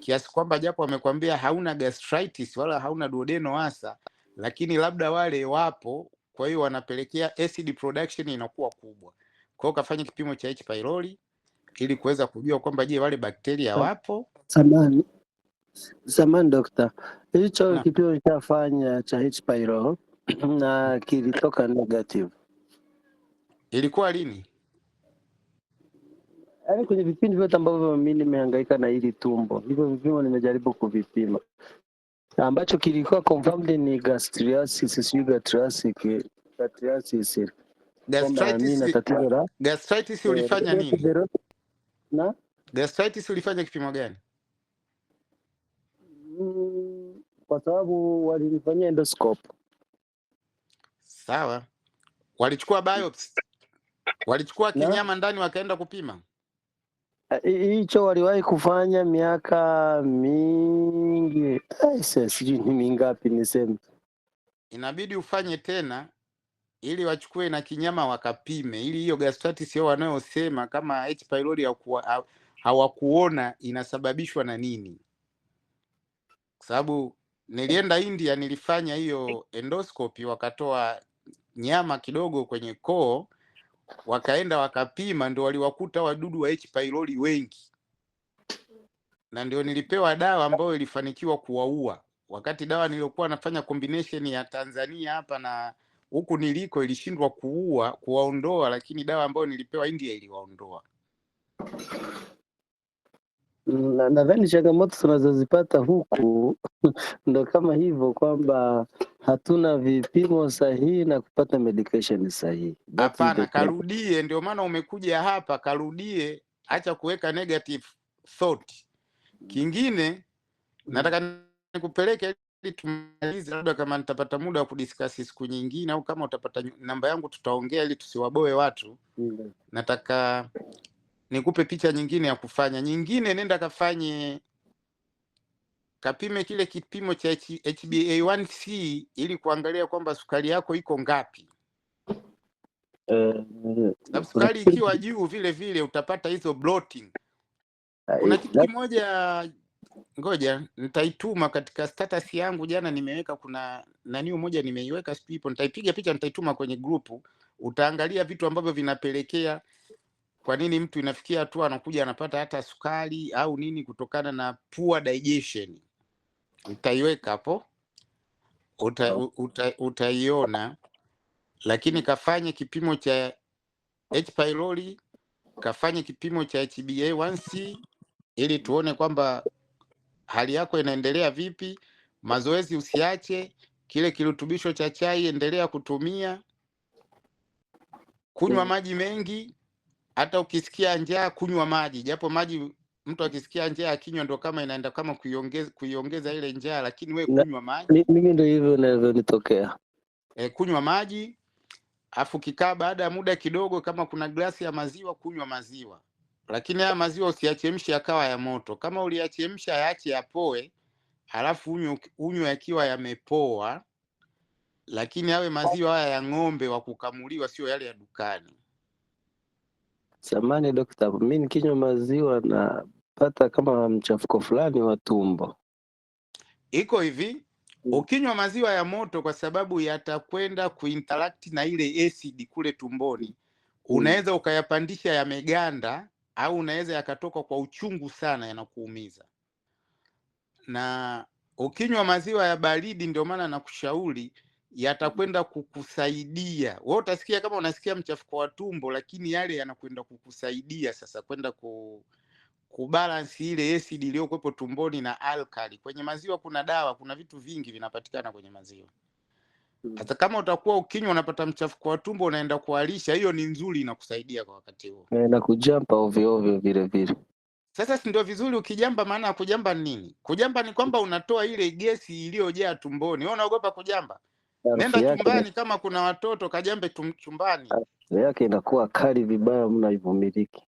kiasi kwamba japo wamekwambia hauna gastritis wala hauna duodenoasa, lakini labda wale wapo, kwa hiyo wanapelekea acid production inakuwa kubwa. Kwa hiyo kafanya kipimo cha H pylori ili kuweza kujua kwamba je, wale bakteria wapo. Samani dokta, hicho kipimo chafanya cha H pylori na kilitoka negative. Ilikuwa lini? Yaani kwenye vipindi vyote ambavyo mimi nimehangaika na hili tumbo, hivyo vipimo nimejaribu kuvipima. Ambacho kilikuwa confirmed ni gastritis. Gastritis ulifanya nini? Na gastritis ulifanya kipimo gani? Kwa sababu walinifanyia endoscope. Sawa. Walichukua biopsy? Walichukua kinyama ndani wakaenda kupima? Hicho waliwahi kufanya miaka mingi. Sijui ni mingapi niseme. Inabidi ufanye tena ili wachukue na kinyama wakapime, ili hiyo gastritis yao wanayosema kama H pylori hawakuona inasababishwa na nini. Kwa sababu nilienda India, nilifanya hiyo endoscopy, wakatoa nyama kidogo kwenye koo, wakaenda wakapima, ndio waliwakuta wadudu wa H pylori wengi, na ndio nilipewa dawa ambayo ilifanikiwa kuwaua. Wakati dawa niliyokuwa nafanya combination ya Tanzania hapa na huku niliko ilishindwa kuwaondoa, lakini dawa ambayo nilipewa India iliwaondoa. Nadhani changamoto tunazozipata huku ndo kama hivyo, kwamba hatuna vipimo sahihi na kupata medication sahihi. Hapana, karudie. Ndio maana umekuja hapa, karudie, acha kuweka negative thought. Kingine nataka nikupeleke ili tumalize, labda kama nitapata muda wa kudiscuss siku nyingine, au kama utapata namba yangu tutaongea ili tusiwaboe watu. Nataka nikupe picha nyingine ya kufanya. Nyingine, nenda kafanye, kapime kile kipimo cha HbA1c ili kuangalia kwamba sukari yako iko ngapi. Na sukari ikiwa juu vile vile utapata hizo bloating. Kuna kitu kimoja, ngoja nitaituma katika status yangu jana, nimeweka kuna nani moja nimeiweka sipo, nitaipiga picha nitaituma kwenye grupu. Utaangalia vitu ambavyo vinapelekea kwa nini mtu inafikia hatua anakuja anapata hata sukari au nini kutokana na poor digestion. Nitaiweka hapo, utaiona. Lakini kafanye kipimo cha H pylori, kafanye kipimo cha HbA1c ili tuone kwamba hali yako inaendelea vipi. Mazoezi usiache, kile kirutubisho cha chai endelea kutumia, kunywa maji mengi. Hata ukisikia njaa kunywa maji, japo maji mtu akisikia njaa akinywa ndo kama inaenda kama kuiongeza ile njaa, lakini we kunywa maji. Mimi ndio hivyo inavyonitokea. Kunywa maji, afu kikaa baada ya muda kidogo, kama kuna glasi ya maziwa kunywa maziwa, lakini haya maziwa usiachemshe yakawa ya moto. Kama uliachemsha yaache yapoe, halafu unywe yakiwa yamepoa, lakini yawe maziwa haya ya ng'ombe wa kukamuliwa, sio yale ya dukani. Samani dokta, mimi nikinywa maziwa napata kama mchafuko fulani wa tumbo. Iko hivi, ukinywa maziwa ya moto, kwa sababu yatakwenda kuinteract na ile acid kule tumboni, unaweza ukayapandisha yameganda, au unaweza yakatoka kwa uchungu sana, yanakuumiza. Na ukinywa maziwa ya baridi, ndio maana nakushauri, yatakwenda kukusaidia. Wewe utasikia kama unasikia mchafuko wa tumbo, lakini yale yanakwenda kukusaidia sasa kwenda kubalance ile acid iliyokuwepo tumboni na alkali. Kwenye maziwa kuna dawa, kuna vitu vingi vinapatikana kwenye maziwa. Hata kama utakuwa ukinywa unapata mchafuko wa tumbo, unaenda kualisha, hiyo ni nzuri, inakusaidia kwa wakati huo. Na kujamba ovyo ovyo vile vile. Sasa si ndio vizuri ukijamba? Maana ya kujamba ni nini? Kujamba ni kwamba unatoa ile gesi iliyojaa tumboni. Wewe unaogopa kujamba? Nenda chumbani, kama kuna watoto kajambe chumbani. Yake inakuwa kali vibaya, mnaivumiliki.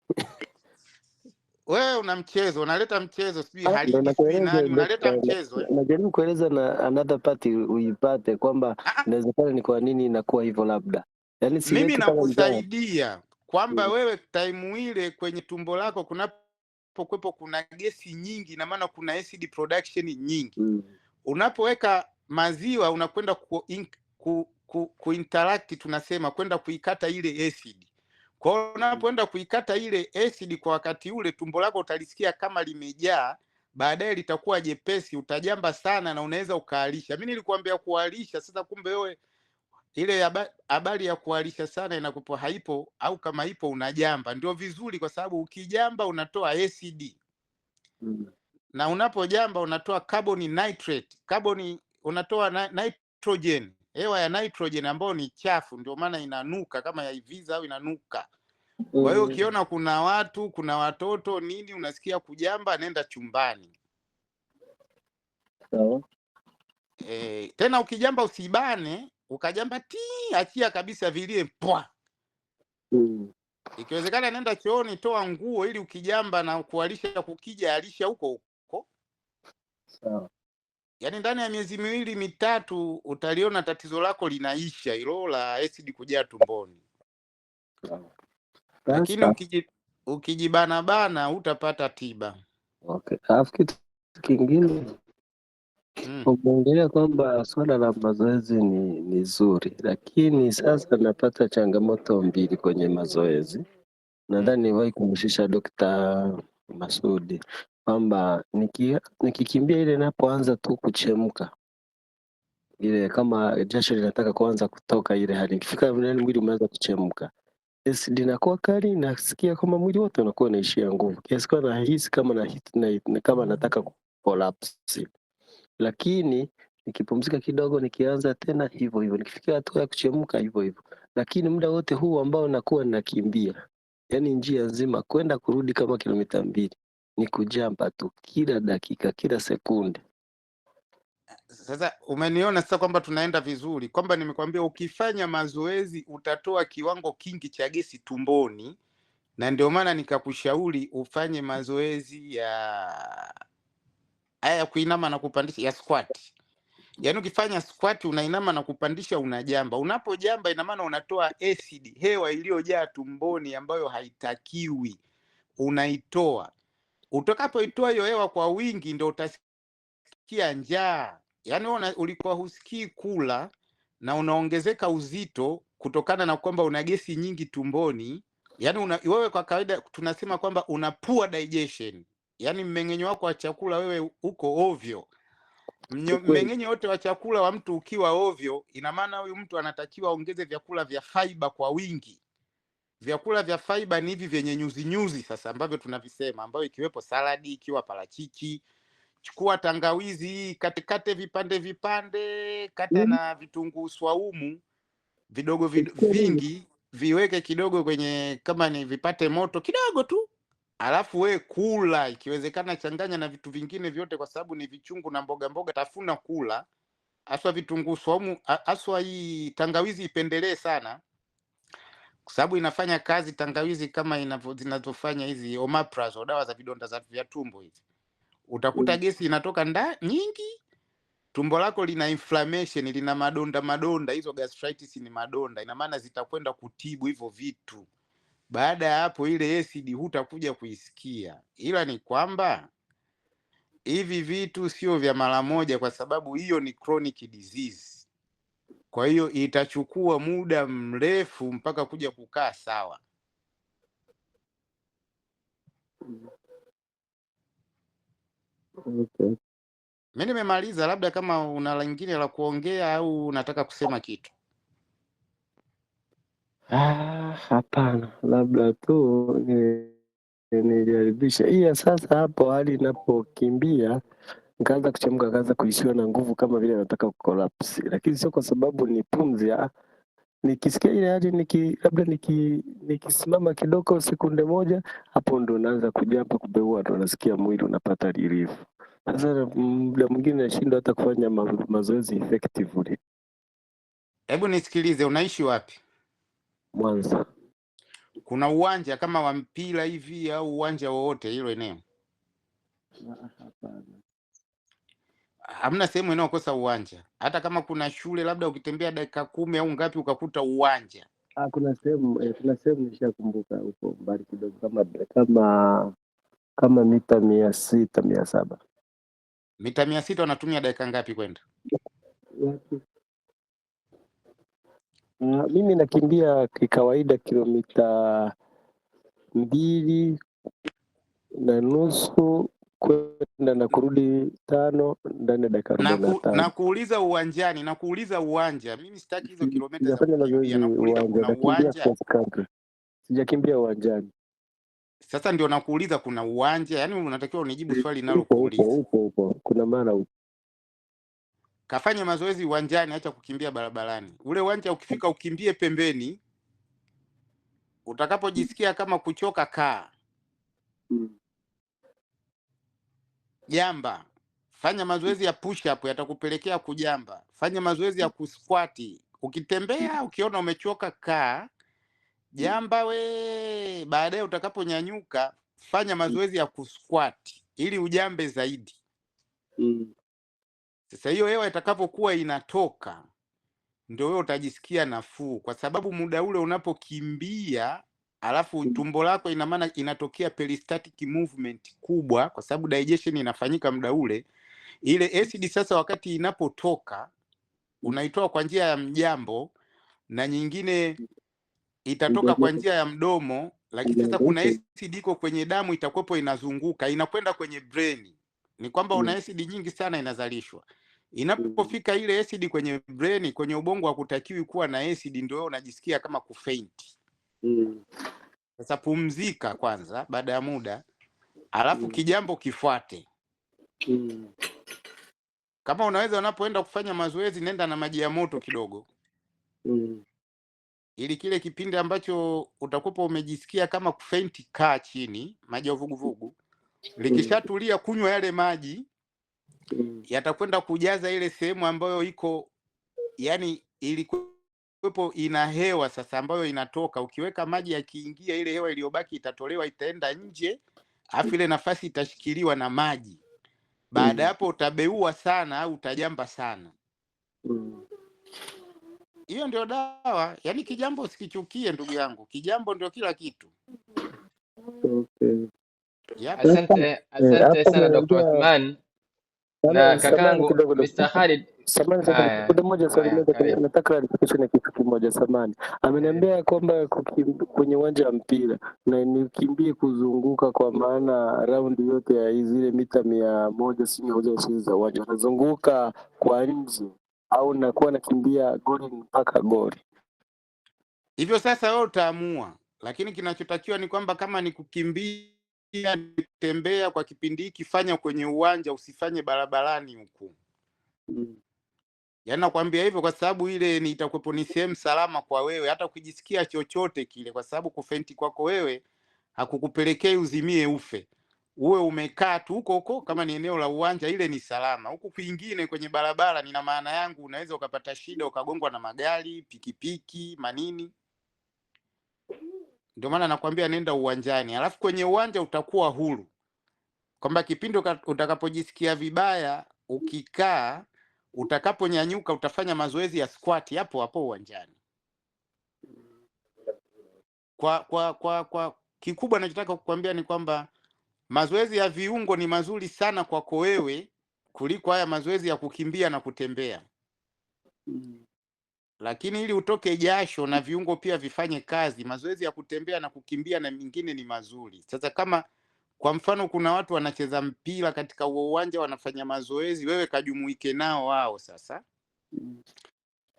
Wewe una mchezo, unaleta mchezo, sijui hali sijui nani, unaleta mchezo. Najaribu kueleza na another party uipate kwamba inawezekana ni kwa nini inakuwa hivyo labda. Yaani mimi nakusaidia kwamba wewe time ile kwenye tumbo lako kunapo kunapokuwepo kuna gesi nyingi, na maana kuna acid production nyingi. Unapoweka maziwa unakwenda kuinteract, tunasema kwenda kuikata ile acid. Kwa hiyo unapoenda kuikata ile acid kwa wakati ule, tumbo lako utalisikia kama limejaa, baadaye litakuwa jepesi, utajamba sana na unaweza ukaalisha. Mimi nilikuambia kualisha, sasa kumbe wewe ile habari ya kualisha sana inakupo haipo, au kama ipo unajamba. Ndio vizuri, kwa sababu ukijamba unatoa acid. Na unapojamba unatoa carbon nitrate, unatoa nitrogen, hewa ya nitrogen ambayo ni chafu, ndio maana inanuka kama ya Iviza au inanuka. Kwa hiyo ukiona kuna watu, kuna watoto nini, unasikia kujamba, nenda chumbani. Tena ukijamba usibane, ukajamba achia kabisa vilie pwa. Ikiwezekana nenda chooni, toa nguo, ili ukijamba na kualisha kukija alisha huko. Sawa. Yaani ndani ya miezi 2 mitatu utaliona tatizo lako linaisha, hilo la acid kujaa tumboni. Lakini ukijibana bana utapata tiba. Okay. Alafu kitu kingine umeongelea kwamba swala la mazoezi ni zuri, lakini sasa napata changamoto mbili kwenye mazoezi. Nadhani niwahi kumshusha Dr. Masudi kwamba nikikimbia ile napoanza tu kuchemka, ile kama jasho linataka kuanza kutoka, ile hali ikifika mwili umeanza kuchemka, acid inakuwa kali, nasikia kama mwili wote unakuwa unaishia nguvu, kiasi kwamba nahisi kama nataka collapse. Lakini nikipumzika kidogo, nikianza tena hivyo hivyo, nikifikia hatua ya kuchemka hivyo hivyo. Lakini muda wote huu ambao nakuwa nakimbia, yani njia nzima kwenda kurudi kama kilomita 2, ni kujamba tu kila dakika, kila sekunde. Sasa umeniona sasa kwamba tunaenda vizuri, kwamba nimekwambia ukifanya mazoezi utatoa kiwango kingi cha gesi tumboni, na ndio maana nikakushauri ufanye mazoezi ya kuinama na kupandisha, ya squat. Yaani ukifanya squat unainama na kupandisha, unajamba. Unapojamba ina maana unatoa acid, hewa iliyojaa tumboni ambayo haitakiwi, unaitoa. Utakapoitoa hiyo hewa kwa wingi, ndio utasikia njaa. Yaani ulikuwa husikii kula na unaongezeka uzito kutokana na kwamba una gesi nyingi tumboni. Yaani wewe kwa kawaida tunasema kwamba una poor digestion. Yaani mmeng'enyo wako wa chakula wewe uko ovyo. Mmeng'enyo wote wa chakula wa mtu ukiwa ovyo, ina maana huyu mtu anatakiwa ongeze vyakula vya fiber kwa wingi. Vyakula vya fiber ni hivi vyenye nyuzi nyuzi sasa, ambavyo tunavisema, ambayo ikiwepo saladi, ikiwa parachichi. Chukua tangawizi, katikate vipande, kata na vitunguu swaumu vidogo vingi, viweke kidogo kwenye, kama ni vipate moto kidogo tu. Alafu we kula, ikiwezekana changanya na vitu vingine vyote, kwa sababu ni vichungu na mboga, tafuna kula. Aswa vitunguu swaumu, aswa hii tangawizi ipendelee sana, kwa sababu inafanya kazi tangawizi kama zinazofanya hizi omeprazole, dawa za vidonda vya tumbo hizi. Utakuta gesi inatoka nyingi, tumbo lako lina inflammation, lina madonda. Hizo gastritis ni madonda, ina maana zitakwenda kutibu hivyo vitu. Baada ya hapo ile acid hutakuja kuisikia. Ila ni kwamba hivi vitu sio vya mara moja, kwa sababu hiyo ni chronic disease. Kwa hiyo itachukua muda mrefu mpaka kuja kukaa sawa. Okay. Mimi nimemaliza, labda kama una lingine la kuongea au unataka kusema kitu. Hapana, labda tu nijaribisha iya sasa. Hapo hali inapokimbia nikaanza kuchemka, nikaanza kuishiwa na nguvu kama vile nataka kukolapsi, lakini sio kwa sababu ni pumzi. Nikisikia ile hali labda nikisimama kidogo sekunde moja, hapo ndo naanza kujamba, kubeua, ndo nasikia mwili unapata relief. Sasa muda mwingine nashindwa hata kufanya mazoezi effectively. Hebu nisikilize, unaishi wapi? Mwanza. Kuna uwanja kama wa mpira hivi au uwanja wowote hilo eneo? Hapana. Hamna sehemu inayokosa uwanja? Hata kama kuna shule, labda ukitembea dakika 10 au ngapi ukakuta uwanja? Kuna sehemu nishakumbuka huko mbali kidogo, kama mita 600 700. Mita 600 unatumia dakika ngapi kwenda? Mimi nakimbia kikawaida kilomita 2.5 kwenda na kurudi 5 ndani ya dakika 45. Nakuuliza uwanjani, nakuuliza uwanja. Mimi sitaki hizo kilomita za Sijafanya kukimbia. mazoezi Nakuuliza uwanja, kuna nakimbia uwanja. cross country. Sijakimbia uwanjani. Sasa ndio nakuuliza kuna uwanja, yaani unatakiwa unijibu swali ninalokuuliza. Upo. Kuna maana upo. Kafanya mazoezi uwanjani, acha kukimbia barabarani. Ule uwanja ukifika ukimbie pembeni. Utakapojisikia kama kuchoka kaa. Jamba. Fanya mazoezi ya push up yatakupelekea kujamba. Fanya mazoezi ya kusquat. Ukitembea ukiona umechoka kaa. Jamba we. Baadaye utakaponyanyuka fanya mazoezi ya kusquat ili ujambe zaidi. Sasa hiyo hewa itakapokuwa inatoka ndio wewe utajisikia nafuu, kwa sababu muda ule unapokimbia alafu tumbo lako ina maana inatokea peristaltic movement kubwa, kwa sababu digestion inafanyika muda ule. Ile acid sasa wakati inapotoka unaitoa kwa njia ya mjambo na nyingine itatoka kwa njia ya mdomo, lakini sasa kuna acid iko kwenye damu itakuwepo inazunguka inakwenda kwenye brain. Ni kwamba una acid nyingi sana inazalishwa. Inapofika ile acid kwenye brain, kwenye ubongo hakutakiwi kuwa na acid, ndio unajisikia kama kufaint. Sasa pumzika kwanza baada ya muda, alafu kijambo kifuate. Kama unaweza unapoenda kufanya mazoezi nenda na maji ya moto kidogo. Ili kile kipindi ambacho utakuwa umejisikia kama kufaint, kaa chini, maji ya vuguvugu. Likishatulia kunywa yale maji, yatakwenda kujaza ile sehemu ambayo iko, yani ilikuwepo ina hewa sasa ambayo inatoka. Ukiweka maji yakiingia, ile hewa iliyobaki itatolewa, itaenda nje, afu ile nafasi itashikiliwa na maji. Baada hapo utabeua sana au utajamba sana. Hiyo ndio dawa. Yaani kijambo usikichukie ndugu yangu. Kijambo ndio kila kitu. Okay. Yep. Asante sana Dr. Othman na kakangu Mr. Khalid. Nataka nifikishe kitu kimoja samani. Ameniambia kwamba kwenye uwanja wa mpira na nikimbie kuzunguka, kwa maana raundi yote ya zile mita 100 si za uwanja, nazunguka kwa nje au nakuwa nakimbia goli mpaka goli. Hivyo sasa wewe utaamua, lakini kinachotakiwa ni kwamba kama ni kukimbia, kutembea kwa kipindi hiki, fanya kwenye uwanja, usifanye barabarani huku. Yaani nakwambia hivyo kwa sababu ile ni itakuwepo ni sehemu salama kwa wewe, hata ukijisikia chochote kile, kwa sababu kufenti kwako wewe hakukupelekei uzimie ufe. Uwe umekaa tu huko huko, kama ni eneo la uwanja ile ni salama. Huku kwingine kwenye barabara, nina maana yangu, unaweza ukapata shida, ukagongwa na magari, pikipiki, manini. Ndio maana nakwambia nenda uwanjani. Alafu kwenye uwanja utakuwa huru, kwamba kipindi utakapojisikia vibaya ukikaa, utakaponyanyuka utafanya mazoezi ya squat hapo hapo uwanjani. Kwa kikubwa ninachotaka kukwambia ni kwamba mazoezi ya viungo ni mazuri sana kwako wewe kuliko haya mazoezi ya kukimbia na kutembea. Lakini ili utoke jasho na viungo pia vifanye kazi, mazoezi ya kutembea na kukimbia na mingine ni mazuri. Sasa kama kwa mfano kuna watu wanacheza mpira katika uwanja wanafanya mazoezi, wewe kajumuike nao wao sasa.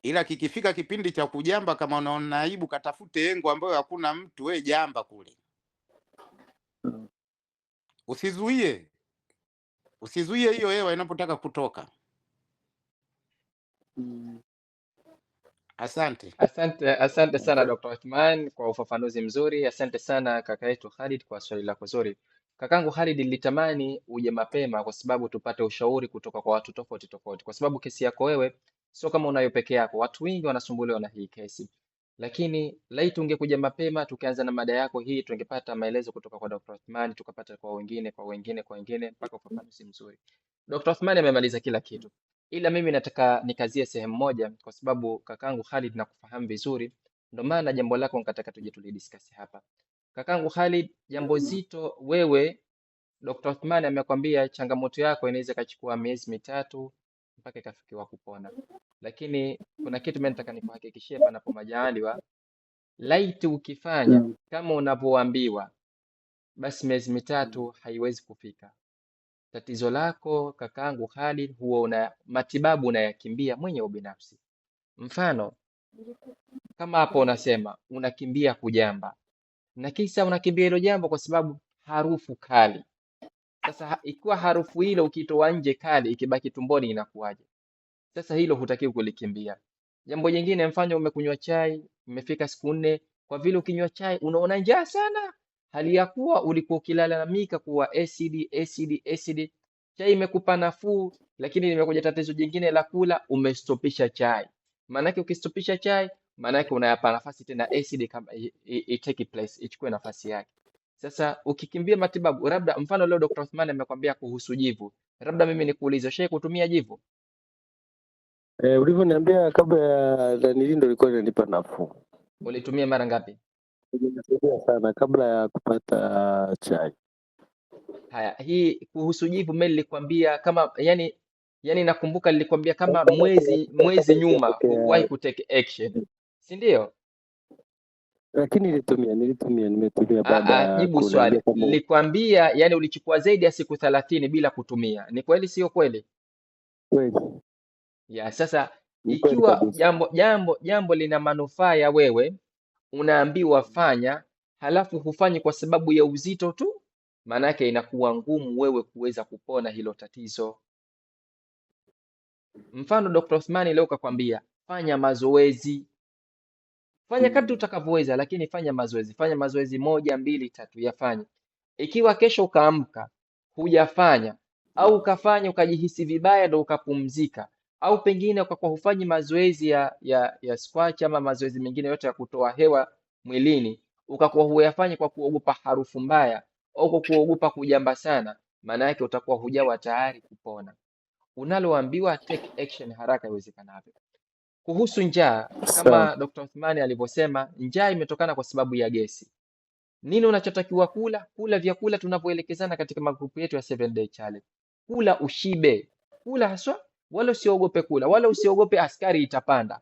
Ila kikifika kipindi cha kujamba, kama unaona aibu, katafute engo ambayo hakuna mtu, wewe jamba kule. Usizuie hiyo hewa inapotaka kutoka. Asante sana Dr. Othman kwa ufafanuzi mzuri. Asante sana kaka yetu Khalid kwa swali lako zuri. Kakangu Khalid, nilitamani uje mapema kwa sababu tupate ushauri kutoka kwa watu tofauti tofauti, kwa sababu kesi yako wewe sio kama unayo peke yako. Watu wengi wanasumbuliwa na hii kesi, lakini laiti ungekuja mapema tukianza na mada yako hii, tungepata maelezo kutoka kwa Dr. Othman, tukapata kwa wengine mpaka ufafanuzi mzuri. Dr. Othman amemaliza kila kitu, ila mimi nataka nikazie sehemu moja, kwa sababu kakangu Khalid nakufahamu vizuri, ndio maana jambo lako nikataka tuje tulidiscuss hapa. Kakangu Khalid, jambo zito wewe Dr. Othman amekwambia changamoto yako inaweza ikachukua miezi mitatu mpaka ikafikiwa kupona, lakini kuna kitu mimi nataka nikuhakikishie, panapo majaliwa, laiti ukifanya kama unavyoambiwa, basi miezi mitatu haiwezi kufika. Tatizo lako kakaangu Khalid, huwa una matibabu unayakimbia mwenyewe binafsi. Mfano kama hapo unasema unakimbia kujamba, na kisa unakimbia hilo jambo kwa sababu harufu kali. Sasa ikiwa harufu ile ukitoa nje kali ikibaki tumboni inakuwaje? Sasa hilo hutakiwi kulikimbia. Jambo jingine, mfano umekunywa chai, umefika siku 4, kwa vile ukinywa chai unaona njaa sana, hali ya kuwa ulikuwa ukilalamika kuwa acid. Chai imekupa nafuu, lakini limekuja tatizo jingine la kula, umestopisha chai. Maanake ukistopisha chai, maanake unayapa nafasi tena acid kama take place, ichukue nafasi yake. Sasa ukikimbia matibabu, labda mfano leo Dr. Othman amekwambia kuhusu jivu, labda mimi nikuulize, ushawahi kutumia jivu? Ulivyoniambia kabla ya danili ndo ilikuwa inanipa nafuu. Ulitumia mara ngapi? Imenisaidia sana kabla ya kupata chai. Haya, hii kuhusu jivu mimi nilikwambia kama yani nakumbuka nilikwambia kama mwezi nyuma hukuwahi kutake action, si ndio? Lakini nimetumia baada ya Jibu swali. Nilikwambia yani ulichukua zaidi ya siku 30 bila kutumia. Ni kweli sio kweli? Kweli. Ya, sasa ikiwa jambo lina manufaa ya wewe, unaambiwa fanya, halafu hufanyi kwa sababu ya uzito tu, maana yake inakuwa ngumu wewe kuweza kupona hilo tatizo. Mfano Dr. Othman leo kakwambia fanya mazoezi, fanya kadri utakavyoweza, lakini fanya mazoezi. Fanya mazoezi 1, 2, 3, yafanye. Ikiwa kesho ukaamka hujafanya au ukafanya ukajihisi vibaya ndo ukapumzika, au pengine ukakuwa hufanyi mazoezi ya squat ama mazoezi mengine yote ya kutoa hewa mwilini, ukakuwa huyafanya kwa kuogopa harufu mbaya au kwa kuogopa kujamba sana, maana yake utakuwa hujawa tayari kupona. Unaloambiwa take action haraka iwezekanavyo. Kuhusu njaa, kama Dr. Othman alivyosema, njaa imetokana kwa sababu ya gesi. Nini unachotakiwa kula? Kula vyakula tunavyoelekezana katika magrupu yetu ya 7 day challenge. Kula ushibe, kula haswa, wala usiogope kula, wala usiogope askari itapanda.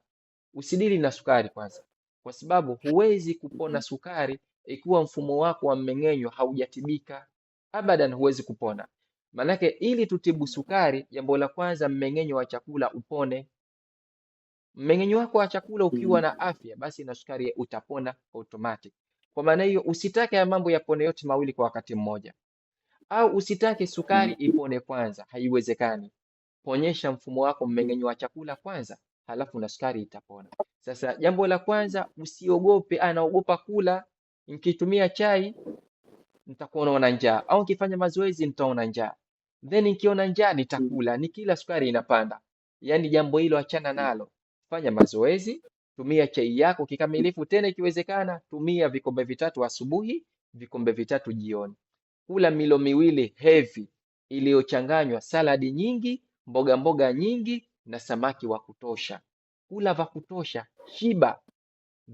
Usidili na sukari kwanza, kwa sababu huwezi kupona sukari ikiwa mfumo wako wa mmeng'enyo haujatibika. Abadan, huwezi kupona. Manake ili tutibu sukari, jambo la kwanza mmeng'enyo wa chakula upone. Mmeng'enyo wako wa chakula ukiwa na afya, basi na sukari utapona automatic. Kwa maana hiyo usitake ya mambo yapone yote mawili kwa wakati mmoja, au usitake sukari ipone kwanza, haiwezekani. Ponyesha mfumo wako mmeng'enyo wa chakula kwanza, halafu na sukari itapona. Sasa jambo la kwanza, usiogope. Anaogopa kula, nikitumia chai nitakuwa naona njaa, au nikifanya mazoezi nitaona njaa, then nikiona njaa nitakula, nikila sukari inapanda. Yani jambo hilo achana nalo, fanya mazoezi, tumia chai yako kikamilifu, tena ikiwezekana tumia vikombe 3 asubuhi, vikombe 3 jioni. Kula milo miwili heavy iliyochanganywa saladi nyingi, mboga nyingi na samaki wa kutosha. Kula vya kutosha, shiba,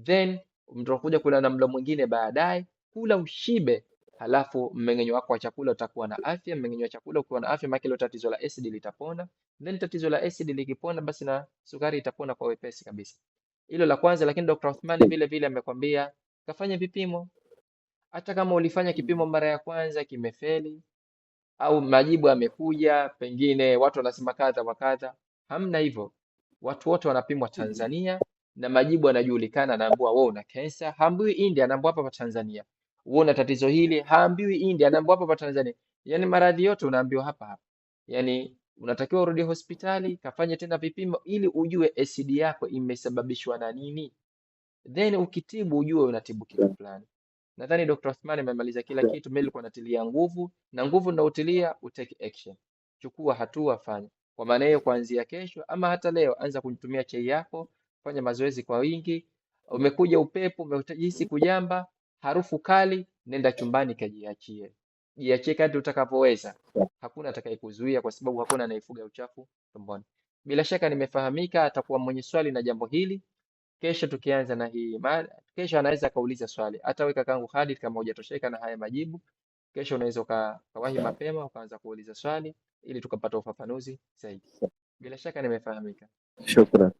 then mtakuja kula na mlo mwingine baadaye. Kula ushibe, halafu mmeng'enyo wako wa chakula utakuwa na afya. Mmeng'enyo wa chakula ukiwa na afya, maana hilo tatizo la acid litapona, then tatizo la acid likipona, basi na sukari itapona kwa wepesi kabisa. Hilo la kwanza. Lakini Dr. Othman vile vile amekwambia kafanya vipimo. Hata kama ulifanya kipimo mara ya kwanza kimefeli, au majibu yamekuja, pengine watu wanasema kadha wa kadha, hamna hivyo. Watu wote wanapimwa Tanzania na majibu yanajulikana. Anaambiwa wewe una cancer, haambiwi India, anaambiwa hapa Tanzania. Wewe una tatizo hili, haambiwi India, anaambiwa hapa Tanzania. Yani maradhi yote unaambiwa hapa hapa. Yani unatakiwa urudi hospitali, kafanye tena vipimo ili ujue acid yako imesababishwa na nini, then ukitibu ujue unatibu kitu fulani. Nadhani Dr. Othman amemaliza kila kitu. Mimi nilikuwa natilia nguvu, na nguvu ninaotilia utake action. Chukua hatua, fanya. Kwa maana hiyo, kuanzia kesho ama hata leo, anza kutumia chai yako, fanya mazoezi kwa wingi. Umekuja upepo, umejihisi kujamba, harufu kali, nenda chumbani kajiachie. Jiachie kadri utakavyoweza. Hakuna atakayekuzuia, kwa sababu hakuna anayefuga uchafu tumboni. Bila shaka nimefahamika. Atakuwa mwenye swali na jambo hili, kesho tukianza na hii mada, kesho anaweza akauliza swali. Hata wewe kakangu Khalid, kama hujatosheka na haya majibu, Kesho unaweza ukawahi mapema ukaanza kuuliza swali ili tukapata ufafanuzi zaidi. Bila shaka nimefahamika. Shukran.